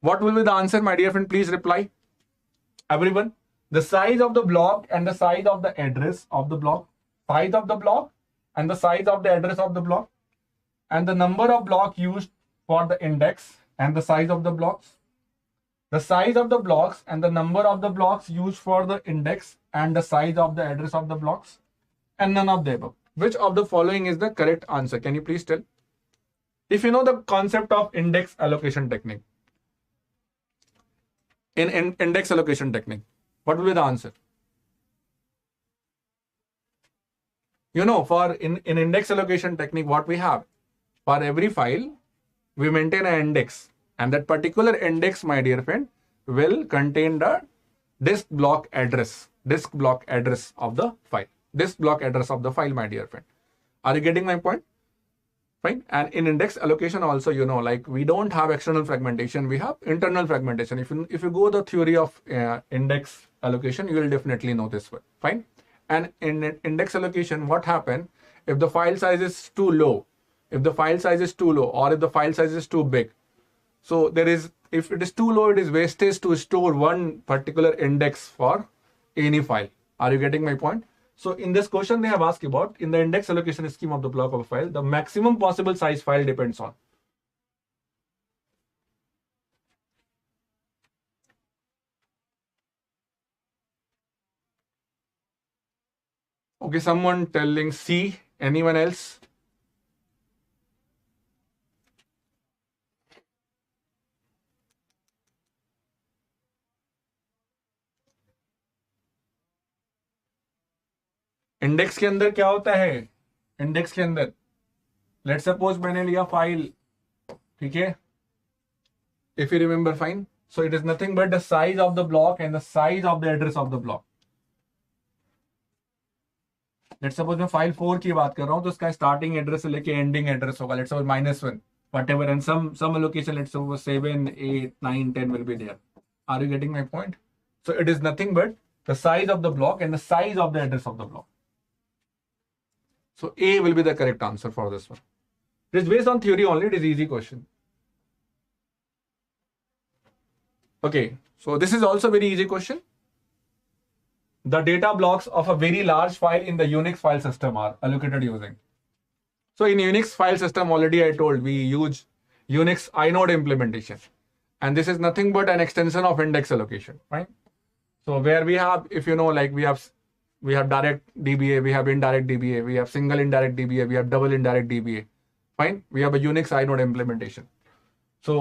What will be the answer, my dear friend? Please reply. Everyone, the size of the block and the size of the address of the block, size of the block and the size of the address of the block, and the number of blocks used for the index and the size of the blocks, the size of the blocks and the number of the blocks used for the index and the size of the address of the blocks, and none of the above. Which of the following is the correct answer? Can you please tell? If you know the concept of index allocation technique, in index allocation technique, what will be the answer? You know, for in index allocation technique, what we have, for every file, we maintain an index, and that particular index, my dear friend, will contain the disk block address of the file. Disk block address of the file, my dear friend. Are you getting my point? Fine. And in index allocation also, you know, we don't have external fragmentation, we have internal fragmentation. If you go the theory of index allocation, you will definitely know this one. Fine. And in index allocation, what happens if the file size is too low? If the file size is too low, or if the file size is too big, so if it is too low, it is wastage to store one particular index for any file. Are you getting my point? So in this question, they have asked about in the index allocation scheme of the block of a file, the maximum possible size file depends on. Okay, someone telling C. Anyone else? Index के अंदर क्या होता है, index के अंदर let's suppose मैंने लिया file, ठीक है, if you remember fine, so it is nothing but the size of the block and the size of the address of the block. Let's suppose मैं फाइल 4 की बात कर रहा हूं, तो उसका स्टार्टिंग एड्रेस से लेके एंडिंग एड्रेस होगा, let's suppose -1 whatever, and some allocation, let's suppose 7, 8, 9, 10 will be there. Are you getting my point? So it is nothing but the size of the block and the size of the address of the block. So A will be the correct answer for this one. It is based on theory only. It is easy question. Okay, so this is also very easy question. The data blocks of a very large file in the Unix file system are allocated using. So in Unix file system, already I told we use Unix inode implementation, and this is nothing but an extension of index allocation, right? So where we have, if you know, like we have direct DBA, we have indirect DBA, we have single indirect DBA, we have double indirect DBA, fine. We have a Unix inode implementation. So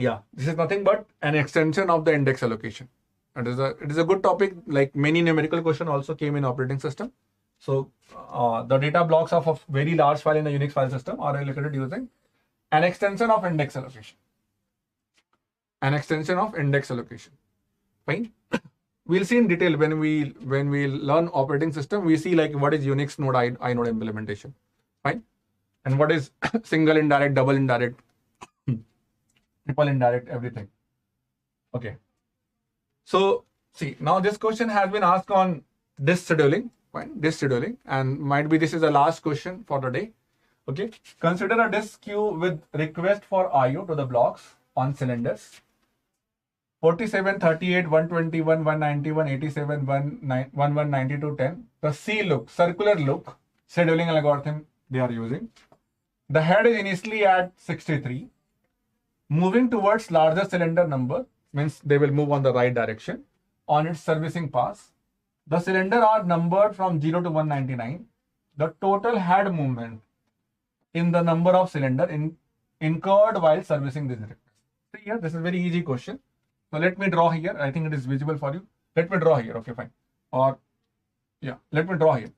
yeah, this is nothing but an extension of the index allocation. It is a good topic. Like many numerical question also came in operating system. So the data blocks of a very large file in the Unix file system are allocated using an extension of index allocation. An extension of index allocation. Fine. We'll see in detail when we learn operating system. We see like what is Unix node inode implementation. Fine. And what is single indirect, double indirect, triple indirect, everything. Okay. So see, now this question has been asked on disk scheduling. Fine, disk scheduling, and might be this is the last question for the day. Okay, consider a disk queue with request for IO to the blocks on cylinders 47, 38, 121, 191, 87, 11, 92, 10. The C look, circular look scheduling algorithm they are using. The head is initially at 63. Moving towards larger cylinder number means they will move on the right direction on its servicing pass. The cylinder are numbered from 0 to 199. The total head movement in the number of cylinder incurred while servicing this request. So here, this is very easy question. So let me draw here. I think it is visible for you. Let me draw here. Okay, fine. Or yeah, let me draw here.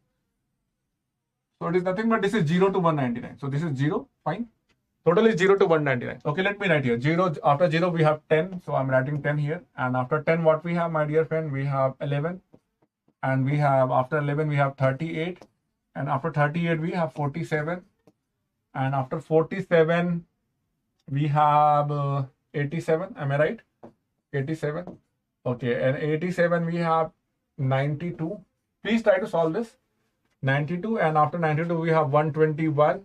So it is nothing but this is 0 to 199. So this is 0. Fine. Total is 0 to 199. Okay, let me write here. 0 after 0 we have 10. So I'm writing 10 here. And after 10, what we have, my dear friend, we have 11. And we have after 11 we have 38, and after 38 we have 47, and after 47 we have 87. Am I right? 87. Okay, and 87 we have 92. Please try to solve this. 92, and after 92 we have 121,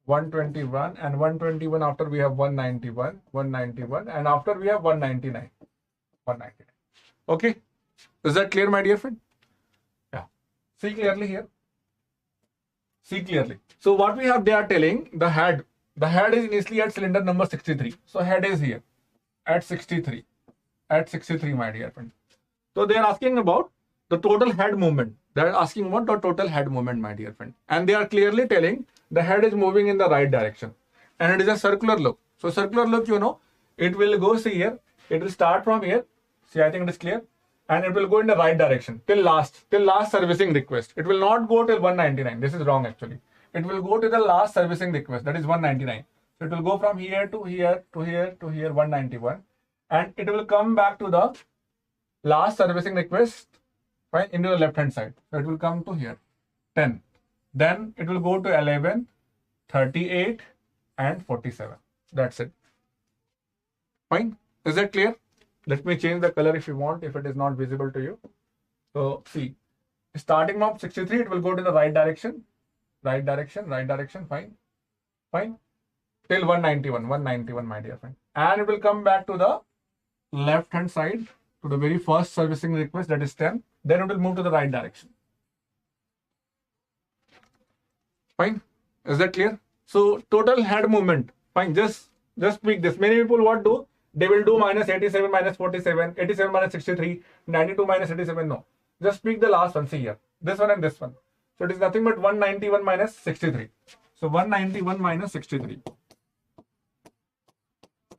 121, and 121 after we have 191, 191, and after we have 199, 199. Okay. Is that clear, my dear friend? Yeah. See clearly here. See clearly. So what we have, they are telling the head. The head is initially at cylinder number 63. So head is here at 63. At 63, my dear friend. So they are asking about the total head movement. They are asking about the total head movement, my dear friend. And they are clearly telling the head is moving in the right direction. And it is a circular loop. So circular loop, you know, it will go, see here. It will start from here. See, I think it is clear. And it will go in the right direction till last servicing request. It will not go till 199. This is wrong actually. It will go to the last servicing request, that is 199. So it will go from here to here to here to here, 191, and it will come back to the last servicing request, right, into the left hand side. So it will come to here, 10. Then it will go to 11, 38, and 47. That's it. Fine. Is that clear? Let me change the color if you want, if it is not visible to you. So see, starting from 63, it will go to the right direction, right direction, fine, fine, till 191, my dear friend. And it will come back to the left hand side to the very first servicing request, that is 10. Then it will move to the right direction. Fine. Is that clear? So total head movement, fine, just pick this. Many people what do? They will do minus 87 minus 47, 87 minus 63, 92 minus 87. No, just pick the last one. See here, this one and this one. So it is nothing but 191 minus 63. So 191 minus 63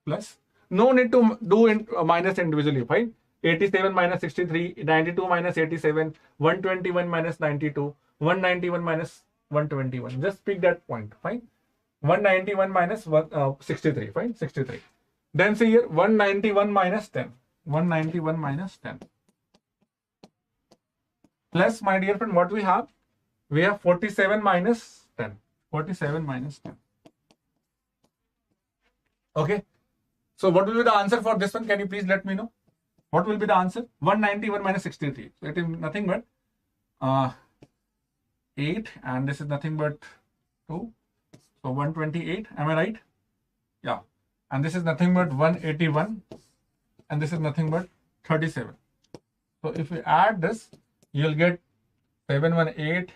plus. No need to do minus individually. Fine. 87 minus 63, 92 minus 87, 121 minus 92, 191 minus 121. Just pick that point. Fine. 191 minus 63. Fine. 63. Then see here 191 minus 10. 191 minus 10. Plus, my dear friend, what we have? We have 47 minus 10. 47 minus 10. Okay. So what will be the answer for this one? Can you please let me know? What will be the answer? 191 minus 63. So it is nothing but 8, and this is nothing but 2. So 128. Am I right? Yeah. And this is nothing but 181. And this is nothing but 37. So if we add this, you'll get 718,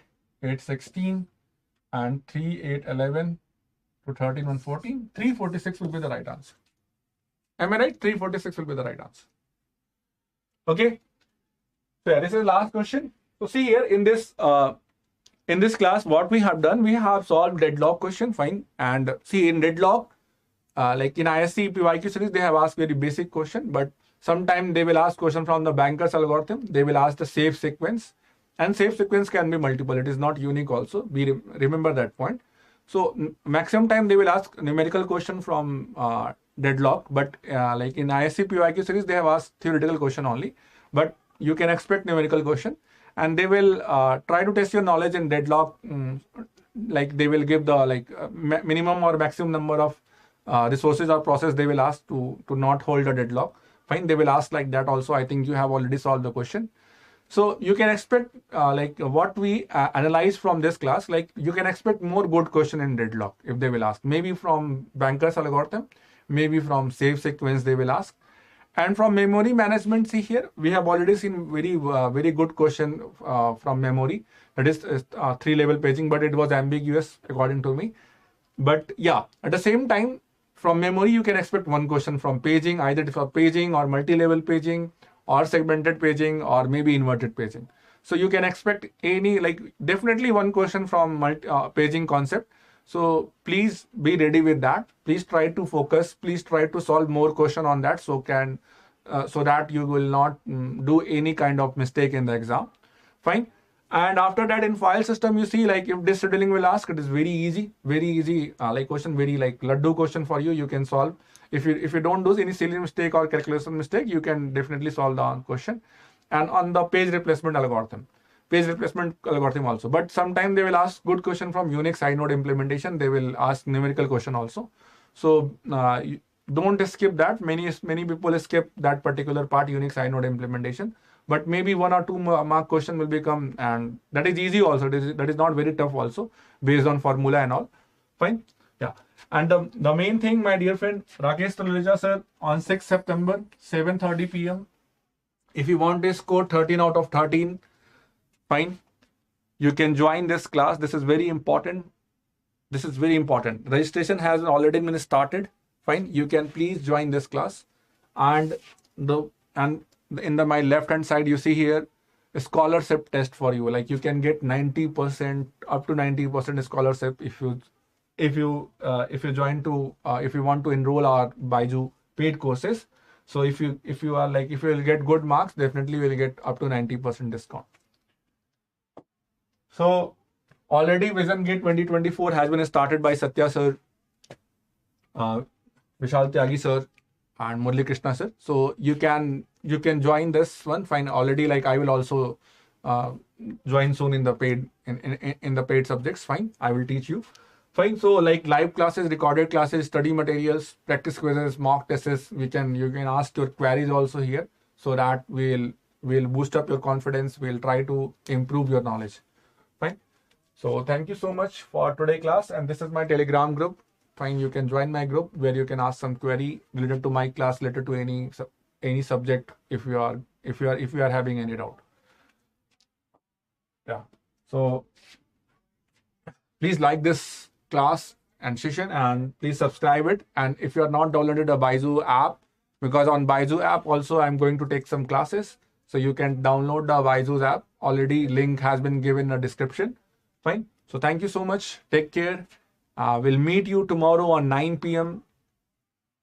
816, and 3, 8, 11 to 13, 114. 346 will be the right answer. Am I right? 346 will be the right answer. Okay. So yeah, this is the last question. So see here in this class, what we have done, we have solved deadlock question. Fine. And see in deadlock, like in IISC PYQ series, they have asked very basic question, but sometimes they will ask question from the banker's algorithm. They will ask the safe sequence, and safe sequence can be multiple. It is not unique also. We remember that point. So maximum time they will ask numerical question from deadlock, but like in IISC PYQ series, they have asked theoretical question only, but you can expect numerical question, and they will try to test your knowledge in deadlock. Like they will give the minimum or maximum number of resources or process they will ask to not hold a deadlock. Fine, they will ask like that also. I think you have already solved the question. So you can expect like what we analyze from this class, like you can expect more good question in deadlock if they will ask. Maybe from banker's algorithm, maybe from safe sequence they will ask. And from memory management, see here, we have already seen very good question from memory. That is 3-level paging, but it was ambiguous according to me. But yeah, at the same time, from memory, you can expect one question from paging, either for paging or multi-level paging or segmented paging or maybe inverted paging. So you can expect any, like definitely one question from paging concept. So please be ready with that. Please try to focus. Please try to solve more question on that. So that you will not do any kind of mistake in the exam. Fine. And after that, in file system, you see like if this scheduling will ask, it is very easy, like question, very like laddu question for you. You can solve. If you don't do any silly mistake or calculation mistake, you can definitely solve the question. And on the page replacement algorithm also. But sometimes they will ask good question from Unix inode implementation. They will ask numerical question also. So don't skip that. Many people skip that particular part, Unix inode implementation. But maybe 1 or 2 mark question will become, and that is easy also. That is not very tough also, based on formula and all. Fine. Yeah. And the main thing, my dear friend, Rakesh Taloja sir, on 6th September, 7:30 p.m. If you want to score 13 out of 13, fine. You can join this class. This is very important. Registration has already been started. Fine. You can please join this class. And in my left hand side, you see here a scholarship test for you. Like you can get 90%, up to 90% scholarship if you want to enroll our BYJU paid courses. So if you will get good marks, definitely you will get up to 90% discount. So already Vision Gate 2024 has been started by Satya sir, Vishal Tyagi sir, and Murli Krishna sir. So you can join this one. Fine. Already, like I will also join soon in the paid in the paid subjects. Fine. I will teach you. Fine. So like live classes, recorded classes, study materials, practice quizzes, mock tests. You can ask your queries also here, so that we'll boost up your confidence. We'll try to improve your knowledge. Fine. So thank you so much for today class, and this is my Telegram group. Fine. You can join my group where you can ask some query related to my class, related to any subject if you are having any doubt. Yeah. So please like this class and session, and please subscribe it. And if you are not downloaded a BYJU app, because on BYJU app also I'm going to take some classes, so you can download the BYJU'S app. Already link has been given in the description. Fine. So thank you so much. Take care. We'll meet you tomorrow on 9 p.m.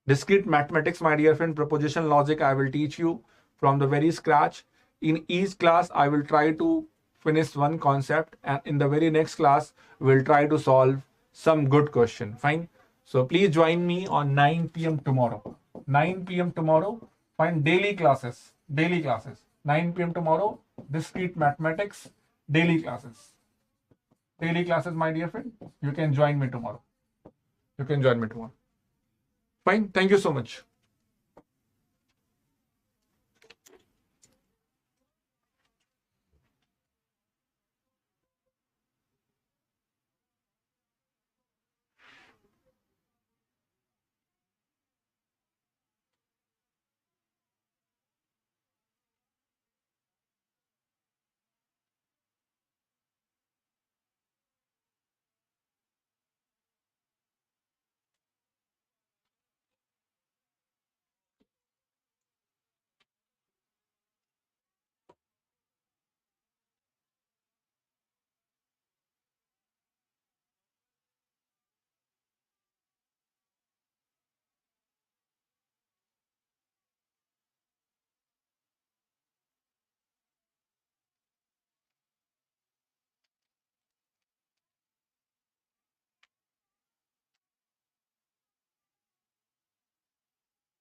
Discrete mathematics, my dear friend. Proposition logic I will teach you from the very scratch. In each class, I will try to finish one concept, and in the very next class, we'll try to solve some good question. Fine. So please join me on 9 p.m. tomorrow. 9 p.m. tomorrow. Fine. Daily classes. 9 p.m. tomorrow. Discrete mathematics. Daily classes. My dear friend. You can join me tomorrow. Fine. Thank you so much.